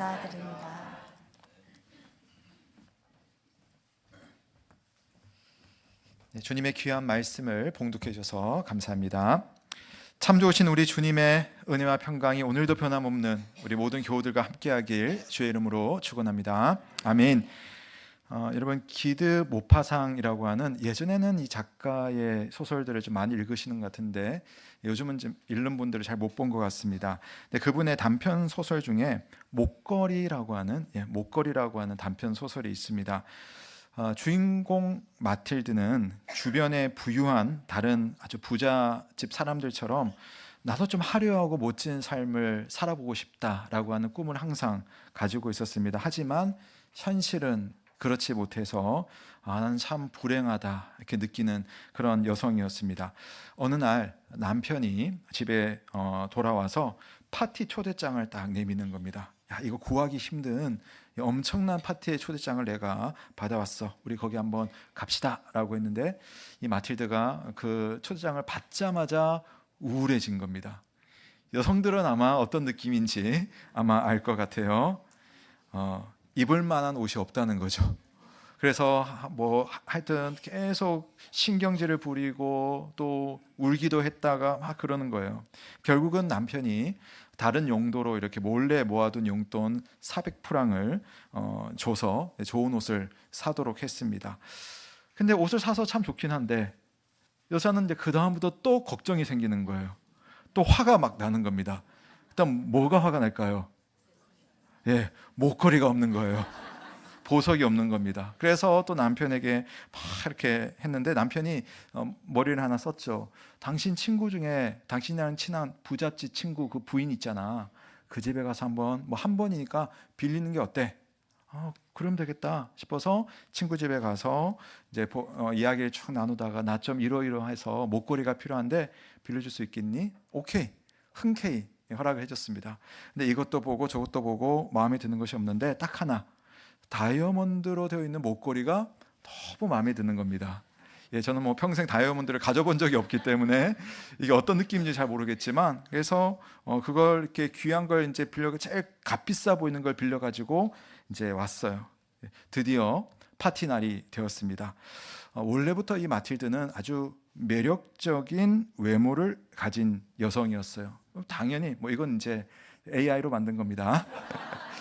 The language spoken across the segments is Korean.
감사드립니다. 네, 주님의 귀한 말씀을 봉독해 주셔서 감사합니다. 참 좋으신 우리 주님의 은혜와 평강이 오늘도 변함없는 우리 모든 교우들과 함께하길 주의 이름으로 축원합니다. 아멘. 여러분 기드 모파상이라고 하는, 예전에는 이 작가의 소설들을 좀 많이 읽으시는 것 같은데 요즘은 좀 읽는 분들을 잘 못 본 것 같습니다. 근데 그분의 단편 소설 중에 목걸이라고 하는 단편 소설이 있습니다. 주인공 마틸드는 주변의 부유한 다른 아주 부잣집 사람들처럼 나도 좀 화려하고 멋진 삶을 살아보고 싶다라고 하는 꿈을 항상 가지고 있었습니다. 하지만 현실은 그렇지 못해서 나는 참 불행하다 이렇게 느끼는 그런 여성이었습니다. 어느 날 남편이 집에 돌아와서 파티 초대장을 딱 내미는 겁니다. 야, 이거 구하기 힘든 엄청난 파티의 초대장을 내가 받아왔어. 우리 거기 한번 갑시다 라고 했는데 이 마틸드가 그 초대장을 받자마자 우울해진 겁니다. 여성들은 아마 어떤 느낌인지 아마 알 것 같아요. 입을 만한 옷이 없다는 거죠. 그래서 뭐 하여튼 계속 신경질을 부리고 또 울기도 했다가 막 그러는 거예요. 결국은 남편이 다른 용도로 이렇게 몰래 모아둔 용돈 400프랑을 줘서 좋은 옷을 사도록 했습니다. 근데 옷을 사서 참 좋긴 한데 여자는 이제 그 다음부터 또 걱정이 생기는 거예요. 또 화가 막 나는 겁니다. 일단 뭐가 화가 날까요? 예, 목걸이가 없는 거예요. 보석이 없는 겁니다. 그래서 또 남편에게 막 이렇게 했는데 남편이 머리를 하나 썼죠. 당신 친구 중에 당신이랑 친한 부잣집 친구 그 부인 있잖아. 그 집에 가서 한번 뭐 한 번이니까 빌리는 게 어때? 그럼 되겠다 싶어서 친구 집에 가서 이제 이야기를 쭉 나누다가 나 좀 이러이러해서 목걸이가 필요한데 빌려줄 수 있겠니? 오케이, 흔쾌히 허락을 해줬습니다. 근데 이것도 보고 저것도 보고 마음에 드는 것이 없는데 딱 하나, 다이아몬드로 되어 있는 목걸이가 너무 마음에 드는 겁니다. 예, 저는 뭐 평생 다이아몬드를 가져본 적이 없기 때문에 이게 어떤 느낌인지 잘 모르겠지만, 그래서 그걸 이렇게 귀한 걸 이제 빌려, 제일 값비싸 보이는 걸 빌려 가지고 이제 왔어요. 드디어 파티 날이 되었습니다. 원래부터 이 마틸드는 아주 매력적인 외모를 가진 여성이었어요. 당연히 뭐 이건 이제 AI로 만든 겁니다.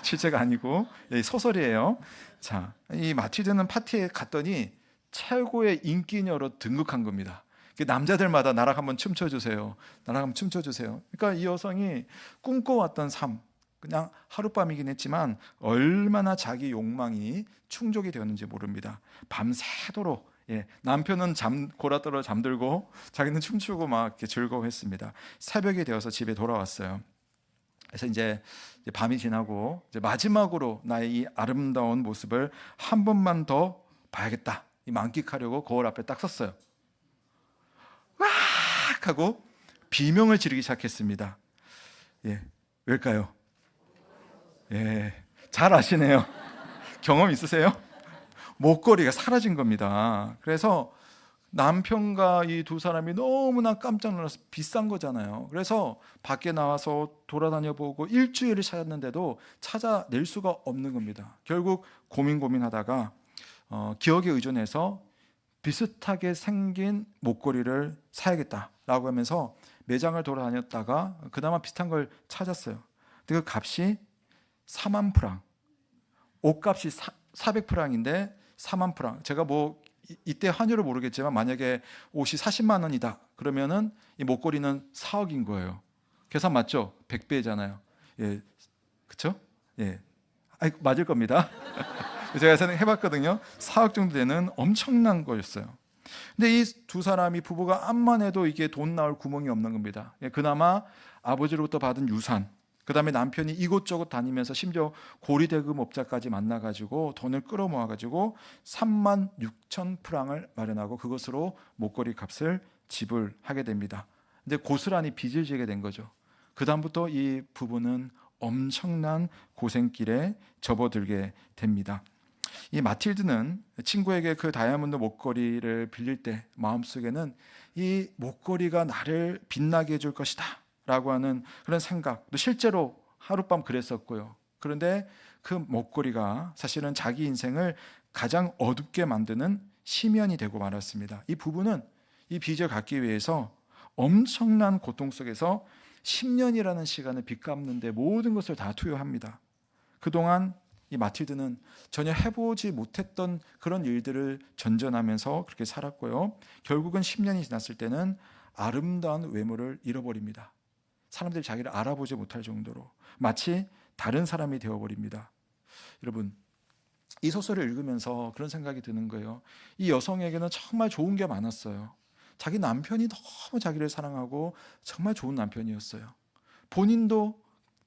실제가 아니고 소설이에요. 자, 이 마틸드는 파티에 갔더니 최고의 인기녀로 등극한 겁니다. 남자들마다 나랑 한번 춤춰주세요. 나랑 한번 춤춰주세요. 그러니까 이 여성이 꿈꿔왔던 삶, 그냥 하룻밤이긴 했지만 얼마나 자기 욕망이 충족이 되었는지 모릅니다. 밤새도록 남편은 골아떨어 잠들고 자기는 춤추고 막 이렇게 즐거워했습니다. 새벽이 되어서 집에 돌아왔어요. 그래서 이제 밤이 지나고 이제 마지막으로 나의 이 아름다운 모습을 한 번만 더 봐야겠다, 만끽하려고 거울 앞에 딱 섰어요. 와 하고 비명을 지르기 시작했습니다. 왜일까요? 잘 아시네요. 경험 있으세요? 목걸이가 사라진 겁니다. 그래서 남편과 이 두 사람이 너무나 깜짝 놀라서, 비싼 거잖아요. 그래서 밖에 나와서 돌아다녀 보고 일주일을 찾았는데도 찾아낼 수가 없는 겁니다. 결국 고민하다가 기억에 의존해서 비슷하게 생긴 목걸이를 사야겠다라고 하면서 매장을 돌아다녔다가 그나마 비슷한 걸 찾았어요. 근데 그 값이 4만 프랑, 옷값이 400프랑인데 4만 프랑. 제가 뭐 이때 환율을 모르겠지만 만약에 옷이 40만 원이다 그러면은 이 목걸이는 4억인 거예요. 계산 맞죠? 100배잖아요. 예, 그렇죠? 예, 맞을 겁니다. 제가 해봤거든요. 4억 정도 되는 엄청난 거였어요. 근데 이 두 사람이 부부가 암만 해도 이게 돈 나올 구멍이 없는 겁니다. 그나마 아버지로부터 받은 유산, 그 다음에 남편이 이곳저곳 다니면서 심지어 고리대금업자까지 만나가지고 돈을 끌어모아가지고 3만 6천 프랑을 마련하고 그것으로 목걸이 값을 지불하게 됩니다. 근데 고스란히 빚을 지게 된 거죠. 그 다음부터 이 부부는 엄청난 고생길에 접어들게 됩니다. 이 마틸드는 친구에게 그 다이아몬드 목걸이를 빌릴 때 마음속에는 이 목걸이가 나를 빛나게 해줄 것이다 라고 하는 그런 생각, 또 실제로 하룻밤 그랬었고요. 그런데 그 목걸이가 사실은 자기 인생을 가장 어둡게 만드는 심연이 되고 말았습니다. 이 부부는 이 빚을 갚기 위해서 엄청난 고통 속에서 10년이라는 시간을 빚 갚는 데 모든 것을 다 투여합니다. 그동안 이 마틸드는 전혀 해보지 못했던 그런 일들을 전전하면서 그렇게 살았고요. 결국은 10년이 지났을 때는 아름다운 외모를 잃어버립니다. 사람들이 자기를 알아보지 못할 정도로 마치 다른 사람이 되어버립니다. 여러분, 이 소설을 읽으면서 그런 생각이 드는 거예요. 이 여성에게는 정말 좋은 게 많았어요. 자기 남편이 너무 자기를 사랑하고 정말 좋은 남편이었어요. 본인도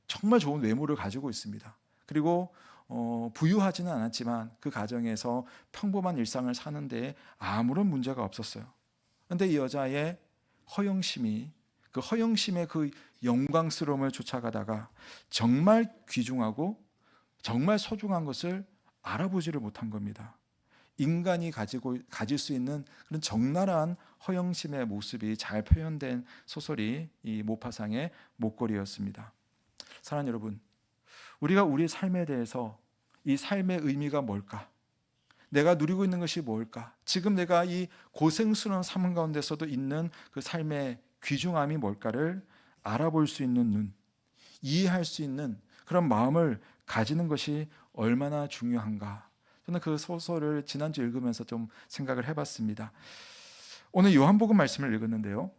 정말 좋은 외모를 가지고 있습니다. 그리고 부유하지는 않았지만 그 가정에서 평범한 일상을 사는데 아무런 문제가 없었어요. 그런데 이 여자의 허영심이, 그 허영심의 그 영광스러움을 쫓아가다가 정말 귀중하고 정말 소중한 것을 알아보지를 못한 겁니다. 인간이 가질 수 있는 그런 적나라한 허영심의 모습이 잘 표현된 소설이 이 모파상의 목걸이였습니다. 사랑하는 여러분, 우리가 우리 삶에 대해서 이 삶의 의미가 뭘까? 내가 누리고 있는 것이 뭘까? 지금 내가 이 고생스러운 삶 가운데서도 있는 그 삶의 귀중함이 뭘까를 알아볼 수 있는 눈, 이해할 수 있는 그런 마음을 가지는 것이 얼마나 중요한가. 저는 그 소설을 지난주 읽으면서 좀 생각을 해봤습니다. 오늘 요한복음 말씀을 읽었는데요.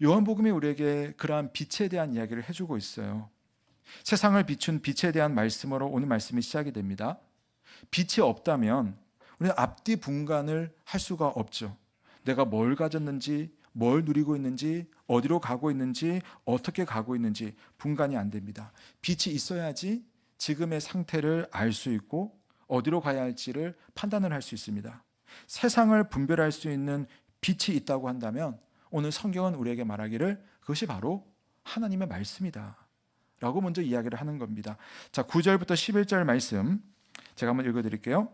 요한복음이 우리에게 그러한 빛에 대한 이야기를 해주고 있어요. 세상을 비춘 빛에 대한 말씀으로 오늘 말씀이 시작이 됩니다. 빛이 없다면 우리는 앞뒤 분간을 할 수가 없죠. 내가 뭘 가졌는지, 뭘 누리고 있는지, 어디로 가고 있는지, 어떻게 가고 있는지 분간이 안 됩니다. 빛이 있어야지 지금의 상태를 알 수 있고 어디로 가야 할지를 판단을 할 수 있습니다. 세상을 분별할 수 있는 빛이 있다고 한다면 오늘 성경은 우리에게 말하기를 그것이 바로 하나님의 말씀이다 라고 먼저 이야기를 하는 겁니다. 자, 9절부터 11절 말씀 제가 한번 읽어드릴게요.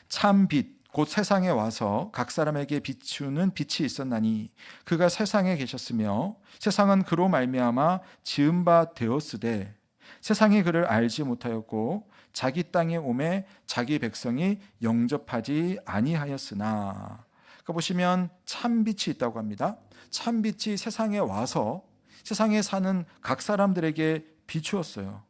참 빛, 곧 세상에 와서 각 사람에게 비추는 빛이 있었나니 그가 세상에 계셨으며 세상은 그로 말미암아 지은 바 되었으되 세상이 그를 알지 못하였고 자기 땅에 오매 자기 백성이 영접하지 아니하였으나. 그러니까 보시면 참 빛이 있다고 합니다. 참 빛이 세상에 와서 세상에 사는 각 사람들에게 비추었어요.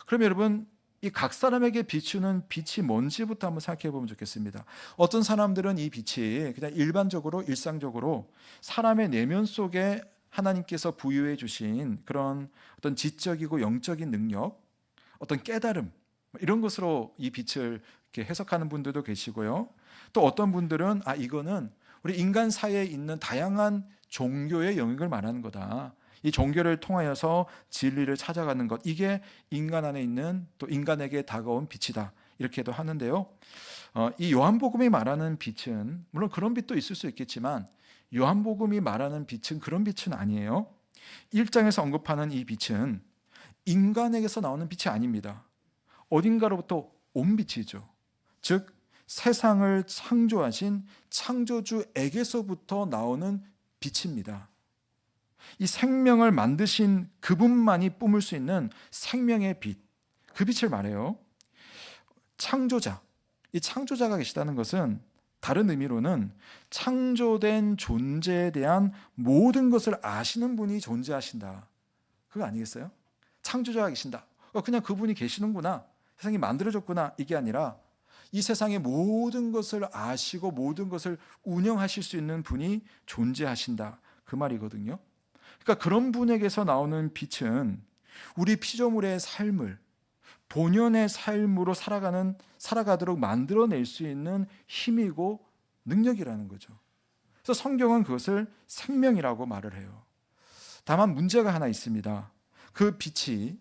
그럼 여러분, 이 각 사람에게 비추는 빛이 뭔지부터 한번 생각해 보면 좋겠습니다. 어떤 사람들은 이 빛이 그냥 일반적으로 일상적으로 사람의 내면 속에 하나님께서 부여해 주신 그런 어떤 지적이고 영적인 능력, 어떤 깨달음 이런 것으로 이 빛을 이렇게 해석하는 분들도 계시고요. 또 어떤 분들은 이거는 우리 인간 사이에 있는 다양한 종교의 영역을 말하는 거다. 이 종교를 통하여서 진리를 찾아가는 것, 이게 인간 안에 있는 또 인간에게 다가온 빛이다 이렇게도 하는데요. 이 요한복음이 말하는 빛은 물론 그런 빛도 있을 수 있겠지만 요한복음이 말하는 빛은 그런 빛은 아니에요. 1장에서 언급하는 이 빛은 인간에게서 나오는 빛이 아닙니다. 어딘가로부터 온 빛이죠. 즉 세상을 창조하신 창조주에게서부터 나오는 빛입니다. 이 생명을 만드신 그분만이 뿜을 수 있는 생명의 빛, 그 빛을 말해요. 창조자, 이 창조자가 계시다는 것은 다른 의미로는 창조된 존재에 대한 모든 것을 아시는 분이 존재하신다, 그거 아니겠어요? 창조자가 계신다, 그냥 그분이 계시는구나, 세상이 만들어졌구나, 이게 아니라 이 세상의 모든 것을 아시고 모든 것을 운영하실 수 있는 분이 존재하신다, 그 말이거든요. 그러니까 그런 분에게서 나오는 빛은 우리 피조물의 삶을 본연의 삶으로 살아가도록 만들어낼 수 있는 힘이고 능력이라는 거죠. 그래서 성경은 그것을 생명이라고 말을 해요. 다만 문제가 하나 있습니다. 그 빛이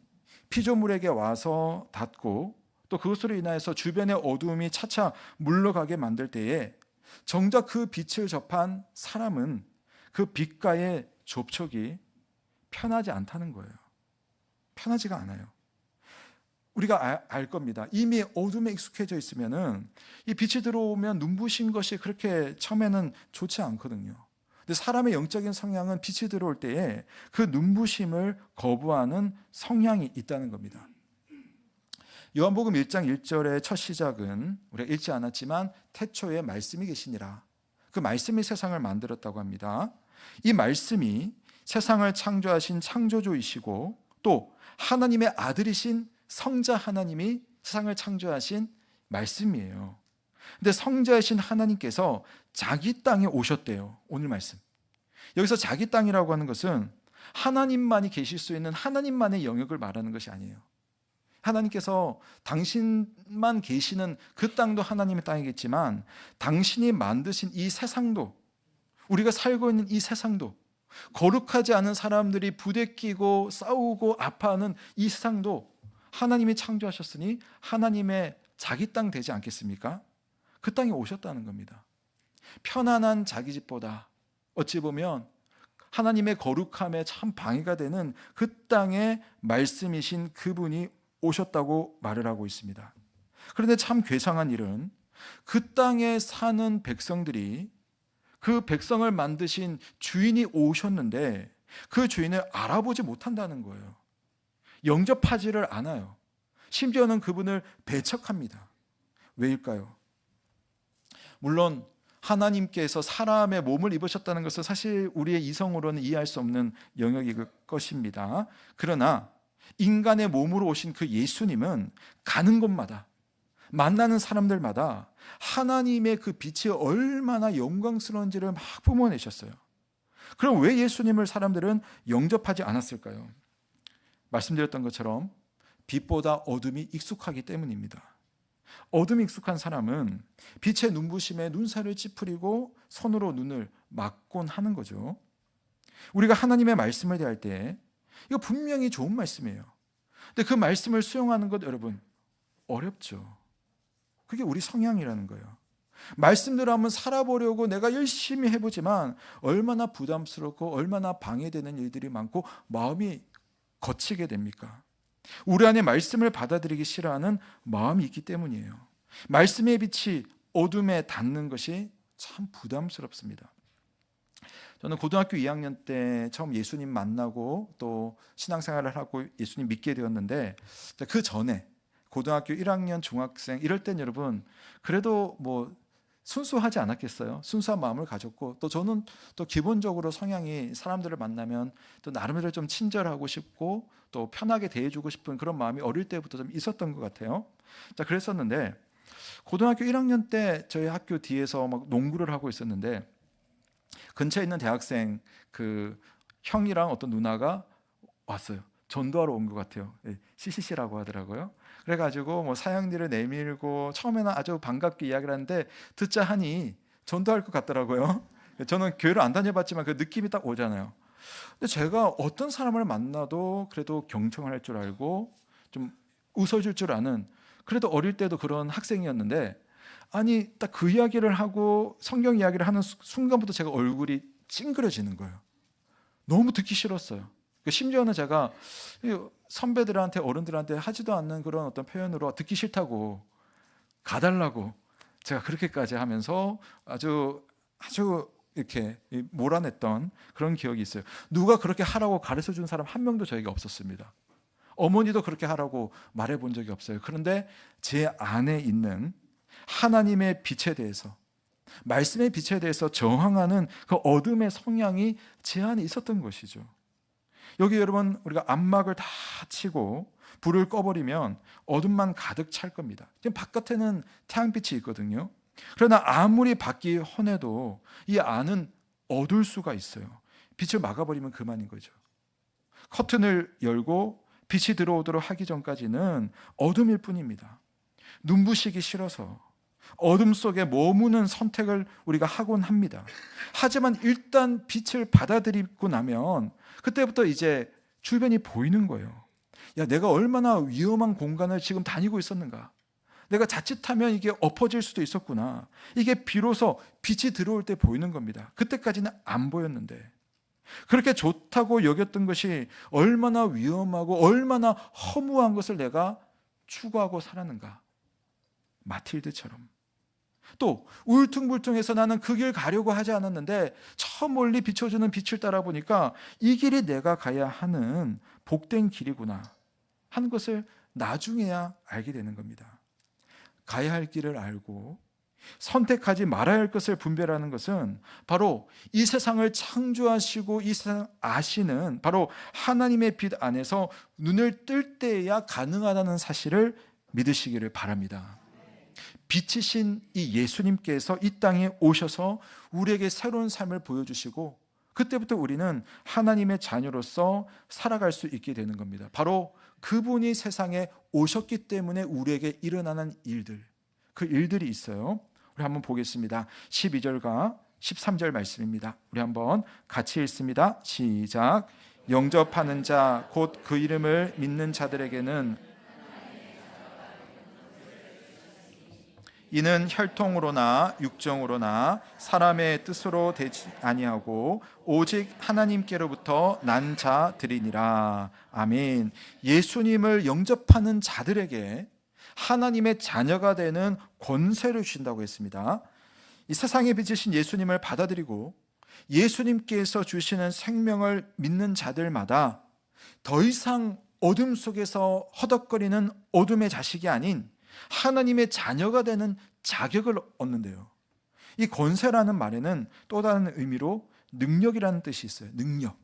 피조물에게 와서 닿고 또 그것으로 인하여서 주변의 어두움이 차차 물러가게 만들 때에 정작 그 빛을 접한 사람은 그 빛과의 접촉이 편하지 않다는 거예요. 편하지가 않아요. 우리가 알 겁니다. 이미 어둠에 익숙해져 있으면은 이 빛이 들어오면 눈부신 것이 그렇게 처음에는 좋지 않거든요. 근데 사람의 영적인 성향은 빛이 들어올 때에 그 눈부심을 거부하는 성향이 있다는 겁니다. 요한복음 1장 1절의 첫 시작은 우리가 읽지 않았지만 태초에 말씀이 계시니라. 그 말씀이 세상을 만들었다고 합니다. 이 말씀이 세상을 창조하신 창조주이시고 또 하나님의 아들이신 성자 하나님이 세상을 창조하신 말씀이에요. 근데 성자이신 하나님께서 자기 땅에 오셨대요. 오늘 말씀. 여기서 자기 땅이라고 하는 것은 하나님만이 계실 수 있는 하나님만의 영역을 말하는 것이 아니에요. 하나님께서 당신만 계시는 그 땅도 하나님의 땅이겠지만 당신이 만드신 이 세상도, 우리가 살고 있는 이 세상도, 거룩하지 않은 사람들이 부대끼고 싸우고 아파하는 이 세상도 하나님이 창조하셨으니 하나님의 자기 땅 되지 않겠습니까? 그 땅에 오셨다는 겁니다. 편안한 자기 집보다 어찌 보면 하나님의 거룩함에 참 방해가 되는 그 땅에 말씀이신 그분이 오셨다고 말을 하고 있습니다. 그런데 참 괴상한 일은 그 땅에 사는 백성들이 그 백성을 만드신 주인이 오셨는데 그 주인을 알아보지 못한다는 거예요. 영접하지를 않아요. 심지어는 그분을 배척합니다. 왜일까요? 물론 하나님께서 사람의 몸을 입으셨다는 것은 사실 우리의 이성으로는 이해할 수 없는 영역일 것입니다. 그러나 인간의 몸으로 오신 그 예수님은 가는 곳마다 만나는 사람들마다 하나님의 그 빛이 얼마나 영광스러운지를 막 뿜어내셨어요. 그럼 왜 예수님을 사람들은 영접하지 않았을까요? 말씀드렸던 것처럼 빛보다 어둠이 익숙하기 때문입니다. 어둠이 익숙한 사람은 빛의 눈부심에 눈살을 찌푸리고 손으로 눈을 막곤 하는 거죠. 우리가 하나님의 말씀을 대할 때 이거 분명히 좋은 말씀이에요. 근데 그 말씀을 수용하는 것 여러분 어렵죠. 그게 우리 성향이라는 거예요. 말씀대로 한번 살아보려고 내가 열심히 해보지만 얼마나 부담스럽고 얼마나 방해되는 일들이 많고 마음이 거치게 됩니까? 우리 안에 말씀을 받아들이기 싫어하는 마음이 있기 때문이에요. 말씀의 빛이 어둠에 닿는 것이 참 부담스럽습니다. 저는 고등학교 2학년 때 처음 예수님 만나고 또 신앙생활을 하고 예수님 믿게 되었는데 그 전에 고등학교 1학년 중학생 이럴 땐 여러분 그래도 뭐 순수하지 않았겠어요? 순수한 마음을 가졌고 또 저는 또 기본적으로 성향이 사람들을 만나면 또 나름대로 좀 친절하고 싶고 또 편하게 대해주고 싶은 그런 마음이 어릴 때부터 좀 있었던 것 같아요. 자, 그랬었는데 고등학교 1학년 때 저희 학교 뒤에서 막 농구를 하고 있었는데 근처에 있는 대학생 그 형이랑 어떤 누나가 왔어요. 전도하러 온 것 같아요. CCC라고 하더라고요. 그래가지고 뭐 사형리를 내밀고 처음에는 아주 반갑게 이야기를 하는데 듣자 하니 전도할 것 같더라고요. 저는 교회를 안 다녀봤지만 그 느낌이 딱 오잖아요. 근데 제가 어떤 사람을 만나도 그래도 경청을 할 줄 알고 좀 웃어줄 줄 아는 그래도 어릴 때도 그런 학생이었는데 아니 딱 그 이야기를 하고 성경 이야기를 하는 순간부터 제가 얼굴이 찡그려지는 거예요. 너무 듣기 싫었어요. 심지어는 제가 선배들한테 어른들한테 하지도 않는 그런 어떤 표현으로 듣기 싫다고 가달라고 제가 그렇게까지 하면서 아주 이렇게 몰아냈던 그런 기억이 있어요. 누가 그렇게 하라고 가르쳐 준 사람 한 명도 저에게 없었습니다. 어머니도 그렇게 하라고 말해 본 적이 없어요. 그런데 제 안에 있는 하나님의 빛에 대해서 말씀의 빛에 대해서 저항하는 그 어둠의 성향이 제 안에 있었던 것이죠. 여기 여러분 우리가 암막을 다 치고 불을 꺼버리면 어둠만 가득 찰 겁니다. 지금 바깥에는 태양빛이 있거든요. 그러나 아무리 밖이 헌해도 이 안은 어두울 수가 있어요. 빛을 막아버리면 그만인 거죠. 커튼을 열고 빛이 들어오도록 하기 전까지는 어둠일 뿐입니다. 눈부시기 싫어서 어둠 속에 머무는 선택을 우리가 하곤 합니다. 하지만 일단 빛을 받아들이고 나면 그때부터 이제 주변이 보이는 거예요. 야, 내가 얼마나 위험한 공간을 지금 다니고 있었는가. 내가 자칫하면 이게 엎어질 수도 있었구나. 이게 비로소 빛이 들어올 때 보이는 겁니다. 그때까지는 안 보였는데. 그렇게 좋다고 여겼던 것이 얼마나 위험하고 얼마나 허무한 것을 내가 추구하고 살았는가. 마틸드처럼. 또 울퉁불퉁해서 나는 그 길 가려고 하지 않았는데 저 멀리 비춰주는 빛을 따라 보니까 이 길이 내가 가야 하는 복된 길이구나 하는 것을 나중에야 알게 되는 겁니다. 가야 할 길을 알고 선택하지 말아야 할 것을 분별하는 것은 바로 이 세상을 창조하시고 이 세상 아시는 바로 하나님의 빛 안에서 눈을 뜰 때야 가능하다는 사실을 믿으시기를 바랍니다. 빛이신 이 예수님께서 이 땅에 오셔서 우리에게 새로운 삶을 보여주시고 그때부터 우리는 하나님의 자녀로서 살아갈 수 있게 되는 겁니다. 바로 그분이 세상에 오셨기 때문에 우리에게 일어나는 일들, 그 일들이 있어요. 우리 한번 보겠습니다. 12절과 13절 말씀입니다. 우리 한번 같이 읽습니다. 시작. 영접하는 자 곧 그 이름을 믿는 자들에게는 이는 혈통으로나 육정으로나 사람의 뜻으로 되지 아니하고 오직 하나님께로부터 난 자들이니라. 아멘. 예수님을 영접하는 자들에게 하나님의 자녀가 되는 권세를 주신다고 했습니다. 이 세상에 비치신 예수님을 받아들이고 예수님께서 주시는 생명을 믿는 자들마다 더 이상 어둠 속에서 허덕거리는 어둠의 자식이 아닌 하나님의 자녀가 되는 자격을 얻는데요. 이 권세라는 말에는 또 다른 의미로 능력이라는 뜻이 있어요. 능력.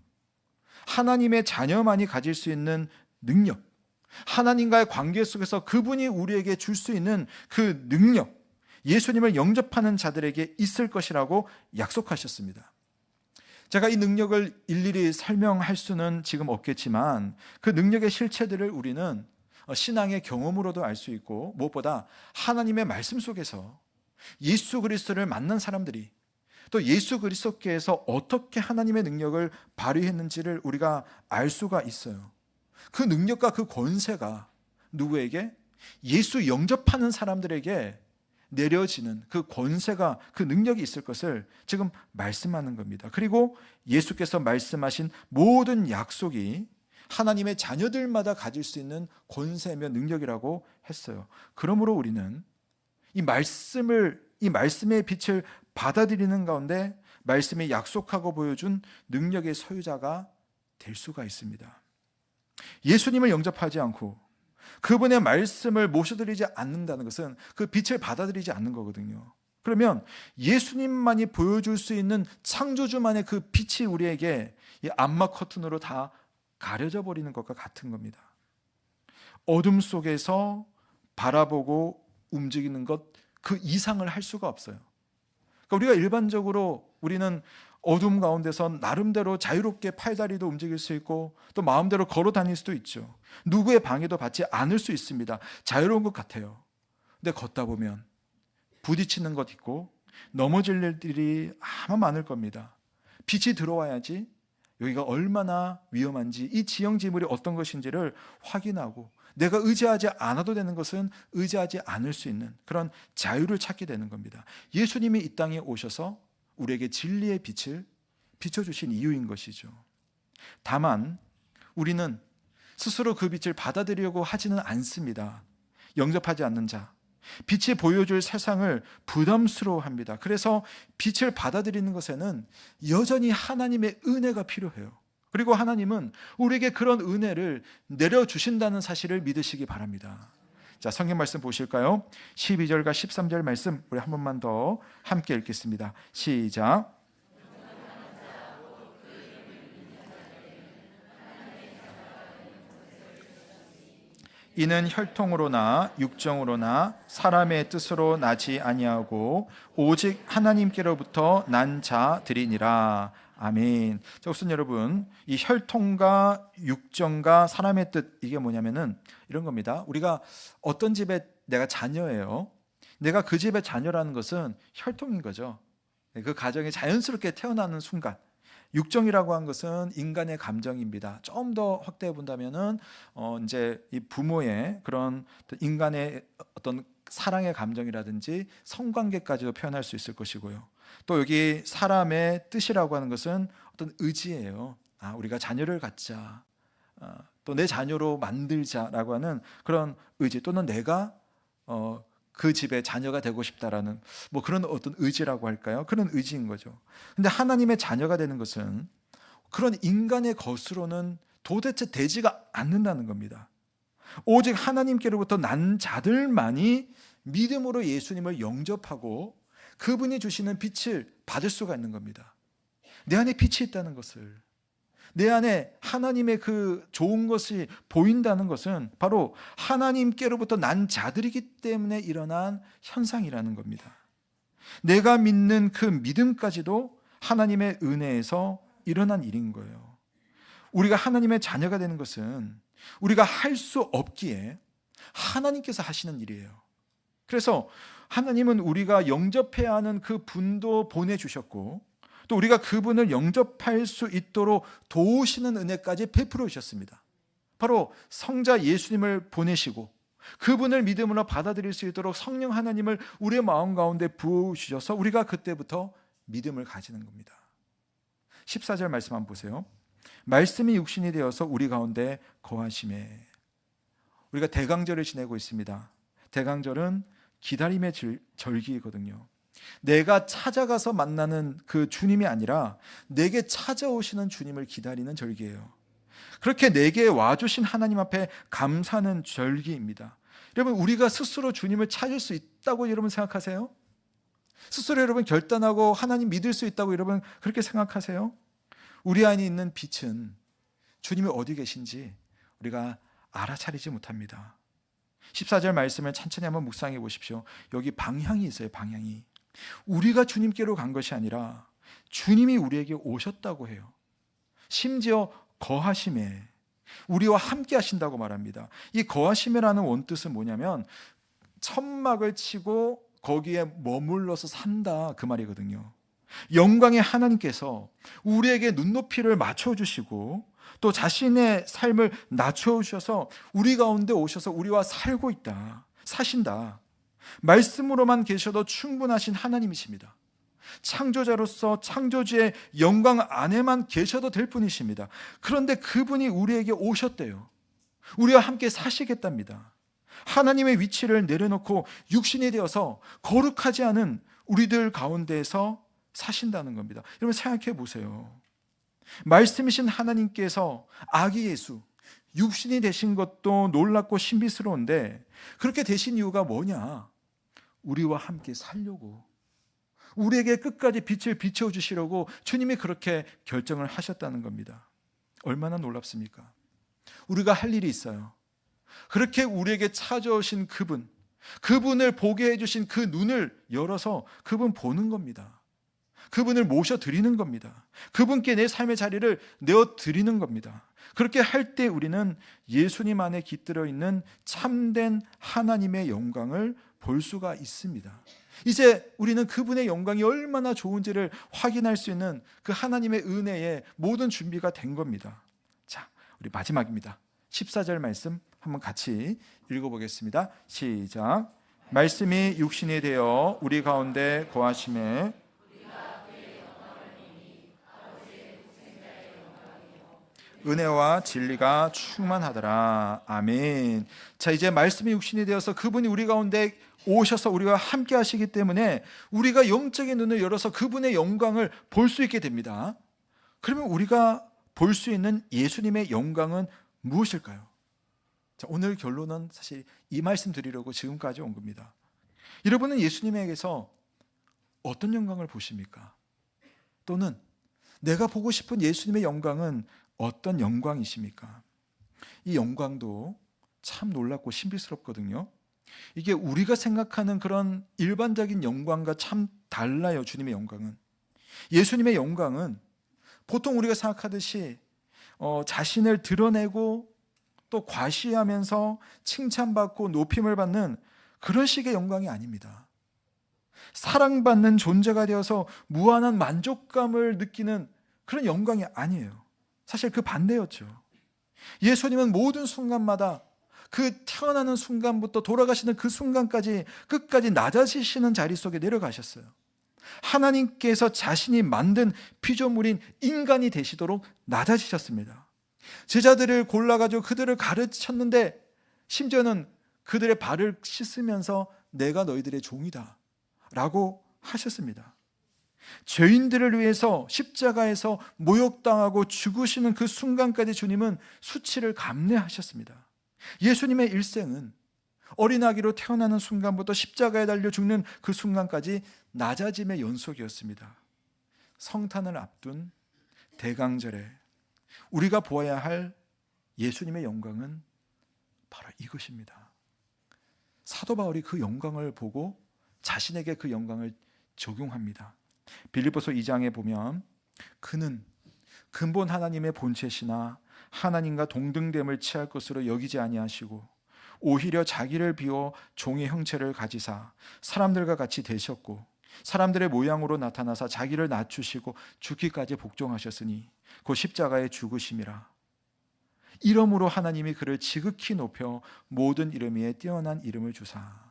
하나님의 자녀만이 가질 수 있는 능력. 하나님과의 관계 속에서 그분이 우리에게 줄 수 있는 그 능력. 예수님을 영접하는 자들에게 있을 것이라고 약속하셨습니다. 제가 이 능력을 일일이 설명할 수는 지금 없겠지만 그 능력의 실체들을 우리는 신앙의 경험으로도 알 수 있고 무엇보다 하나님의 말씀 속에서 예수 그리스도를 만난 사람들이 또 예수 그리스도께서 어떻게 하나님의 능력을 발휘했는지를 우리가 알 수가 있어요. 그 능력과 그 권세가 누구에게? 예수 영접하는 사람들에게 내려지는 그 권세가 그 능력이 있을 것을 지금 말씀하는 겁니다. 그리고 예수께서 말씀하신 모든 약속이 하나님의 자녀들마다 가질 수 있는 권세며 능력이라고 했어요. 그러므로 우리는 이 말씀의 빛을 받아들이는 가운데 말씀이 약속하고 보여준 능력의 소유자가 될 수가 있습니다. 예수님을 영접하지 않고 그분의 말씀을 모셔드리지 않는다는 것은 그 빛을 받아들이지 않는 거거든요. 그러면 예수님만이 보여줄 수 있는 창조주만의 그 빛이 우리에게 이 암막 커튼으로 다 가려져 버리는 것과 같은 겁니다. 어둠 속에서 바라보고 움직이는 것 그 이상을 할 수가 없어요. 그러니까 우리가 일반적으로 우리는 어둠 가운데서 나름대로 자유롭게 팔다리도 움직일 수 있고 또 마음대로 걸어 다닐 수도 있죠. 누구의 방해도 받지 않을 수 있습니다. 자유로운 것 같아요. 근데 걷다 보면 부딪히는 것 있고 넘어질 일들이 아마 많을 겁니다. 빛이 들어와야지 여기가 얼마나 위험한지 이 지형지물이 어떤 것인지를 확인하고 내가 의지하지 않아도 되는 것은 의지하지 않을 수 있는 그런 자유를 찾게 되는 겁니다. 예수님이 이 땅에 오셔서 우리에게 진리의 빛을 비춰주신 이유인 것이죠. 다만 우리는 스스로 그 빛을 받아들이려고 하지는 않습니다. 영접하지 않는 자, 빛이 보여줄 세상을 부담스러워합니다. 그래서 빛을 받아들이는 것에는 여전히 하나님의 은혜가 필요해요. 그리고 하나님은 우리에게 그런 은혜를 내려주신다는 사실을 믿으시기 바랍니다. 자, 성경 말씀 보실까요? 12절과 13절 말씀 우리 한 번만 더 함께 읽겠습니다. 시작. 이는 혈통으로나 육정으로나 사람의 뜻으로 나지 아니하고 오직 하나님께로부터 난 자들이니라. 아멘. 자, 우선 여러분, 이 혈통과 육정과 사람의 뜻 이게 뭐냐면은 이런 겁니다. 우리가 어떤 집에 내가 자녀예요. 내가 그 집의 자녀라는 것은 혈통인 거죠. 그 가정에 자연스럽게 태어나는 순간. 육정이라고 한 것은 인간의 감정입니다. 좀 더 확대해 본다면은 이제 이 부모의 그런 인간의 어떤 사랑의 감정이라든지 성관계까지도 표현할 수 있을 것이고요. 또 여기 사람의 뜻이라고 하는 것은 어떤 의지예요. 우리가 자녀를 갖자, 또 내 자녀로 만들자라고 하는 그런 의지, 또는 내가 그 집의 자녀가 되고 싶다라는 뭐 그런 어떤 의지라고 할까요? 그런 의지인 거죠. 근데 하나님의 자녀가 되는 것은 그런 인간의 것으로는 도대체 되지가 않는다는 겁니다. 오직 하나님께로부터 난 자들만이 믿음으로 예수님을 영접하고 그분이 주시는 빛을 받을 수가 있는 겁니다. 내 안에 빛이 있다는 것을, 내 안에 하나님의 그 좋은 것이 보인다는 것은 바로 하나님께로부터 난 자들이기 때문에 일어난 현상이라는 겁니다. 내가 믿는 그 믿음까지도 하나님의 은혜에서 일어난 일인 거예요. 우리가 하나님의 자녀가 되는 것은 우리가 할 수 없기에 하나님께서 하시는 일이에요. 그래서 하나님은 우리가 영접해야 하는 그 분도 보내주셨고, 또 우리가 그분을 영접할 수 있도록 도우시는 은혜까지 베풀어 주셨습니다. 바로 성자 예수님을 보내시고 그분을 믿음으로 받아들일 수 있도록 성령 하나님을 우리의 마음 가운데 부어주셔서 우리가 그때부터 믿음을 가지는 겁니다. 14절 말씀 한번 보세요. 말씀이 육신이 되어서 우리 가운데 거하심에. 우리가 대강절을 지내고 있습니다. 대강절은 기다림의 절기이거든요. 내가 찾아가서 만나는 그 주님이 아니라 내게 찾아오시는 주님을 기다리는 절기예요. 그렇게 내게 와주신 하나님 앞에 감사하는 절기입니다. 여러분, 우리가 스스로 주님을 찾을 수 있다고 여러분 생각하세요? 스스로 여러분 결단하고 하나님 믿을 수 있다고 여러분 그렇게 생각하세요? 우리 안에 있는 빛은 주님이 어디 계신지 우리가 알아차리지 못합니다. 14절 말씀을 천천히 한번 묵상해 보십시오. 여기 방향이 있어요. 방향이. 우리가 주님께로 간 것이 아니라 주님이 우리에게 오셨다고 해요. 심지어 거하심에, 우리와 함께 하신다고 말합니다. 이 거하심이라는 원뜻은 뭐냐면 천막을 치고 거기에 머물러서 산다, 그 말이거든요. 영광의 하나님께서 우리에게 눈높이를 맞춰주시고 또 자신의 삶을 낮춰주셔서 우리 가운데 오셔서 우리와 살고 있다, 사신다. 말씀으로만 계셔도 충분하신 하나님이십니다. 창조자로서 창조주의 영광 안에만 계셔도 될 뿐이십니다. 그런데 그분이 우리에게 오셨대요. 우리와 함께 사시겠답니다. 하나님의 위치를 내려놓고 육신이 되어서 거룩하지 않은 우리들 가운데에서 사신다는 겁니다. 여러분 생각해 보세요. 말씀이신 하나님께서 아기 예수 육신이 되신 것도 놀랍고 신비스러운데 그렇게 되신 이유가 뭐냐? 우리와 함께 살려고, 우리에게 끝까지 빛을 비춰주시려고 주님이 그렇게 결정을 하셨다는 겁니다. 얼마나 놀랍습니까? 우리가 할 일이 있어요. 그렇게 우리에게 찾아오신 그분을 보게 해주신 그 눈을 열어서 그분 보는 겁니다. 그분을 모셔드리는 겁니다. 그분께 내 삶의 자리를 내어드리는 겁니다. 그렇게 할 때 우리는 예수님 안에 깃들어 있는 참된 하나님의 영광을 볼 수가 있습니다. 이제 우리는 그분의 영광이 얼마나 좋은지를 확인할 수 있는 그 하나님의 은혜의 모든 준비가 된 겁니다. 자, 우리 마지막입니다. 14절 말씀 한번 같이 읽어보겠습니다. 시작. 말씀이 육신이 되어 우리 가운데 거하심에 은혜와 진리가 충만하더라. 아멘. 자, 이제 말씀이 육신이 되어서 그분이 우리 가운데 오셔서 우리와 함께 하시기 때문에 우리가 영적인 눈을 열어서 그분의 영광을 볼 수 있게 됩니다. 그러면 우리가 볼 수 있는 예수님의 영광은 무엇일까요? 자, 오늘 결론은 사실 이 말씀 드리려고 지금까지 온 겁니다. 여러분은 예수님에게서 어떤 영광을 보십니까? 또는 내가 보고 싶은 예수님의 영광은 어떤 영광이십니까? 이 영광도 참 놀랍고 신비스럽거든요. 이게 우리가 생각하는 그런 일반적인 영광과 참 달라요. 주님의 영광은, 예수님의 영광은 보통 우리가 생각하듯이 자신을 드러내고 또 과시하면서 칭찬받고 높임을 받는 그런 식의 영광이 아닙니다. 사랑받는 존재가 되어서 무한한 만족감을 느끼는 그런 영광이 아니에요. 사실 그 반대였죠. 예수님은 모든 순간마다 그 태어나는 순간부터 돌아가시는 그 순간까지 끝까지 낮아지시는 자리 속에 내려가셨어요. 하나님께서 자신이 만든 피조물인 인간이 되시도록 낮아지셨습니다. 제자들을 골라가지고 그들을 가르쳤는데 심지어는 그들의 발을 씻으면서 내가 너희들의 종이다 라고 하셨습니다. 죄인들을 위해서 십자가에서 모욕당하고 죽으시는 그 순간까지 주님은 수치를 감내하셨습니다. 예수님의 일생은 어린아기로 태어나는 순간부터 십자가에 달려 죽는 그 순간까지 낮아짐의 연속이었습니다. 성탄을 앞둔 대강절에 우리가 보아야 할 예수님의 영광은 바로 이것입니다. 사도 바울이 그 영광을 보고 자신에게 그 영광을 적용합니다. 빌립보서 2장에 보면 그는 근본 하나님의 본체시나 하나님과 동등됨을 취할 것으로 여기지 아니하시고 오히려 자기를 비워 종의 형체를 가지사 사람들과 같이 되셨고 사람들의 모양으로 나타나사 자기를 낮추시고 죽기까지 복종하셨으니 곧 십자가에 죽으심이라. 이러므로 하나님이 그를 지극히 높여 모든 이름 위에 뛰어난 이름을 주사.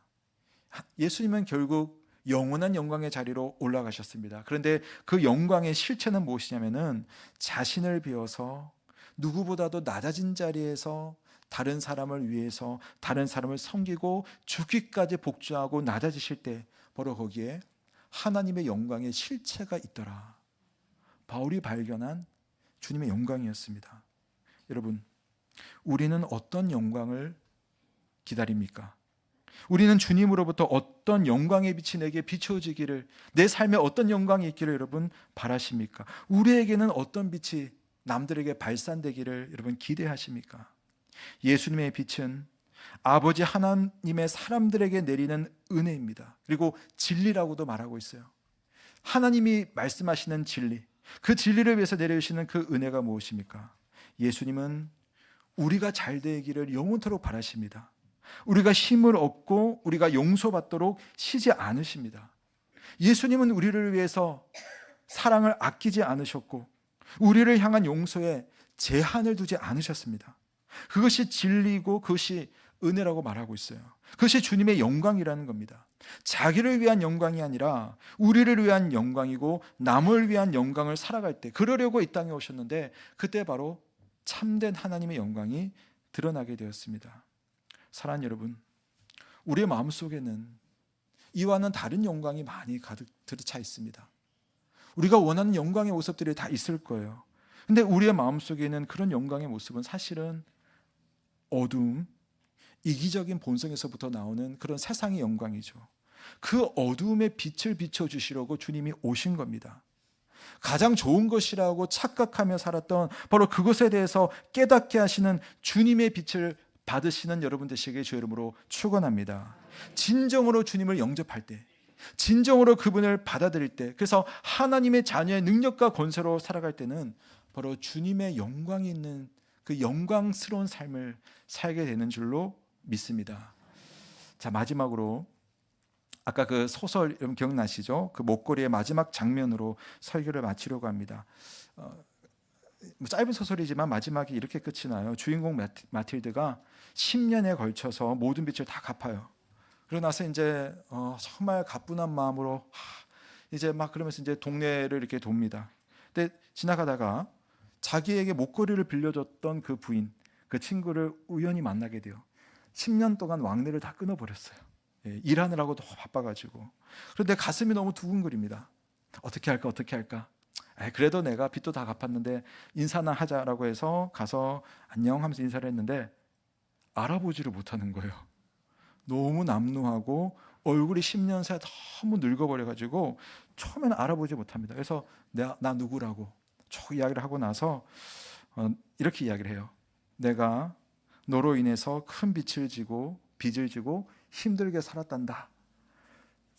예수님은 결국 영원한 영광의 자리로 올라가셨습니다. 그런데 그 영광의 실체는 무엇이냐면은 자신을 비워서 누구보다도 낮아진 자리에서 다른 사람을 위해서 다른 사람을 섬기고 죽기까지 복종하고 낮아지실 때 바로 거기에 하나님의 영광의 실체가 있더라. 바울이 발견한 주님의 영광이었습니다. 여러분, 우리는 어떤 영광을 기다립니까? 우리는 주님으로부터 어떤 영광의 빛이 내게 비춰지기를, 내 삶에 어떤 영광이 있기를 여러분 바라십니까? 우리에게는 어떤 빛이 남들에게 발산되기를 여러분 기대하십니까? 예수님의 빛은 아버지 하나님의 사람들에게 내리는 은혜입니다. 그리고 진리라고도 말하고 있어요. 하나님이 말씀하시는 진리, 그 진리를 위해서 내려주시는 그 은혜가 무엇입니까? 예수님은 우리가 잘 되기를 영원토록 바라십니다. 우리가 힘을 얻고 우리가 용서받도록 쉬지 않으십니다. 예수님은 우리를 위해서 사랑을 아끼지 않으셨고 우리를 향한 용서에 제한을 두지 않으셨습니다. 그것이 진리고 그것이 은혜라고 말하고 있어요. 그것이 주님의 영광이라는 겁니다. 자기를 위한 영광이 아니라 우리를 위한 영광이고 남을 위한 영광을 살아갈 때, 그러려고 이 땅에 오셨는데 그때 바로 참된 하나님의 영광이 드러나게 되었습니다. 사랑하는 여러분, 우리의 마음속에는 이와는 다른 영광이 많이 가득 들어차 있습니다. 우리가 원하는 영광의 모습들이 다 있을 거예요. 근데 우리의 마음속에 있는 그런 영광의 모습은 사실은 어두움, 이기적인 본성에서부터 나오는 그런 세상의 영광이죠. 그 어두움에 빛을 비춰주시려고 주님이 오신 겁니다. 가장 좋은 것이라고 착각하며 살았던 바로 그것에 대해서 깨닫게 하시는 주님의 빛을 받으시는 여러분 되시길 주의 이름으로 축원합니다. 진정으로 주님을 영접할 때, 진정으로 그분을 받아들일 때, 그래서 하나님의 자녀의 능력과 권세로 살아갈 때는 바로 주님의 영광이 있는 그 영광스러운 삶을 살게 되는 줄로 믿습니다. 자, 마지막으로 아까 그 소설 여러분 기억나시죠? 그 목걸이의 마지막 장면으로 설교를 마치려고 합니다. 짧은 소설이지만 마지막이 이렇게 끝이 나요. 주인공 마틸드가 10년에 걸쳐서 모든 빚을 다 갚아요. 그러고 나서 이제 정말 가뿐한 마음으로 이제 막 그러면서 이제 동네를 이렇게 돕니다. 근데 지나가다가 자기에게 목걸이를 빌려줬던 그 부인, 그 친구를 우연히 만나게 돼요. 10년 동안 왕래를 다 끊어버렸어요. 일하느라고 너무 바빠가지고. 그런데 가슴이 너무 두근거립니다. 어떻게 할까? 그래도 내가 빚도 다 갚았는데 인사나 하자라고 해서 가서 안녕 하면서 인사를 했는데 알아보지를 못하는 거예요. 너무 남루하고 얼굴이 10년 사이에 너무 늙어버려가지고 처음에는 알아보지 못합니다. 그래서 나 누구라고 쭉 이야기를 하고 나서 이렇게 이야기를 해요. 내가 너로 인해서 큰 빚을 지고 힘들게 살았단다.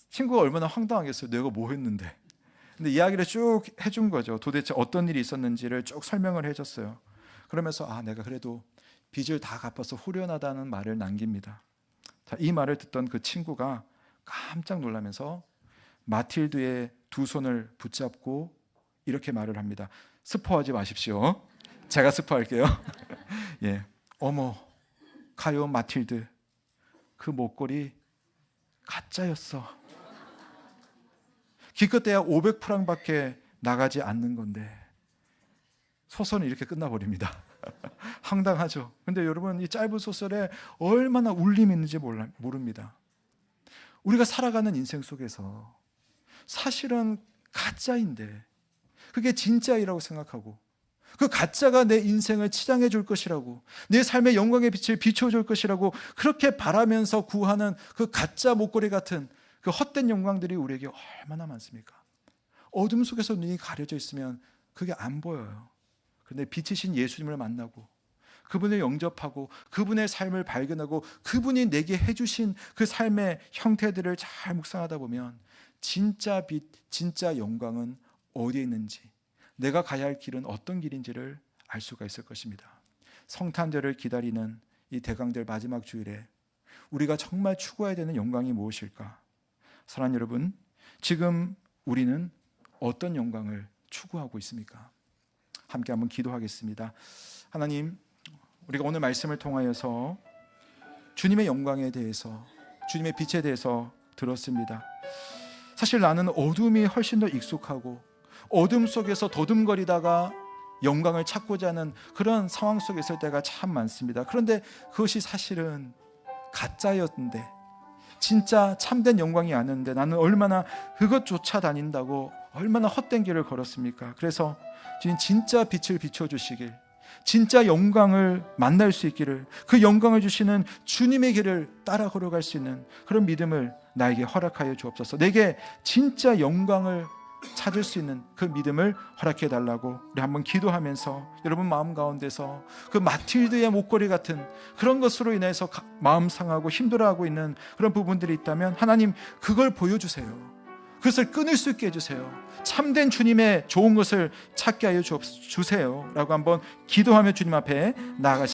친구가 얼마나 황당하겠어요. 내가 뭐 했는데. 근데 이야기를 쭉 해준 거죠. 도대체 어떤 일이 있었는지를 쭉 설명을 해줬어요. 그러면서 내가 그래도 빚을 다 갚아서 후련하다는 말을 남깁니다. 자, 이 말을 듣던 그 친구가 깜짝 놀라면서 마틸드의 두 손을 붙잡고 이렇게 말을 합니다. 스포하지 마십시오. 제가 스포할게요. 예, 어머, 가요 마틸드, 그 목걸이 가짜였어. 기껏해야 500프랑밖에 나가지 않는 건데. 소설은 이렇게 끝나버립니다. 황당하죠. 근데 여러분, 이 짧은 소설에 얼마나 울림이 있는지 모릅니다. 우리가 살아가는 인생 속에서 사실은 가짜인데 그게 진짜이라고 생각하고 그 가짜가 내 인생을 치장해 줄 것이라고, 내 삶의 영광의 빛을 비춰줄 것이라고 그렇게 바라면서 구하는 그 가짜 목걸이 같은 그 헛된 영광들이 우리에게 얼마나 많습니까? 어둠 속에서 눈이 가려져 있으면 그게 안 보여요. 그런데 빛이신 예수님을 만나고 그분을 영접하고 그분의 삶을 발견하고 그분이 내게 해주신 그 삶의 형태들을 잘 묵상하다 보면 진짜 빛, 진짜 영광은 어디에 있는지, 내가 가야 할 길은 어떤 길인지를 알 수가 있을 것입니다. 성탄절을 기다리는 이 대강절 마지막 주일에 우리가 정말 추구해야 되는 영광이 무엇일까? 사랑하는 여러분, 지금 우리는 어떤 영광을 추구하고 있습니까? 함께 한번 기도하겠습니다. 하나님, 우리가 오늘 말씀을 통하여서 주님의 영광에 대해서, 주님의 빛에 대해서 들었습니다. 사실 나는 어둠이 훨씬 더 익숙하고 어둠 속에서 더듬거리다가 영광을 찾고자 하는 그런 상황 속에 있을 때가 참 많습니다. 그런데 그것이 사실은 가짜였는데, 진짜 참된 영광이 아닌데 나는 얼마나 그것 쫓아다닌다고 얼마나 헛된 길을 걸었습니까? 그래서 주님, 진짜 빛을 비춰주시길, 진짜 영광을 만날 수 있기를, 그 영광을 주시는 주님의 길을 따라 걸어갈 수 있는 그런 믿음을 나에게 허락하여 주옵소서. 내게 진짜 영광을 찾을 수 있는 그 믿음을 허락해 달라고 우리 한번 기도하면서, 여러분 마음 가운데서 그 마틸드의 목걸이 같은 그런 것으로 인해서 마음 상하고 힘들어하고 있는 그런 부분들이 있다면 하나님, 그걸 보여주세요. 그것을 끊을 수 있게 해주세요. 참된 주님의 좋은 것을 찾게 하여 주세요 라고 한번 기도하며 주님 앞에 나아가시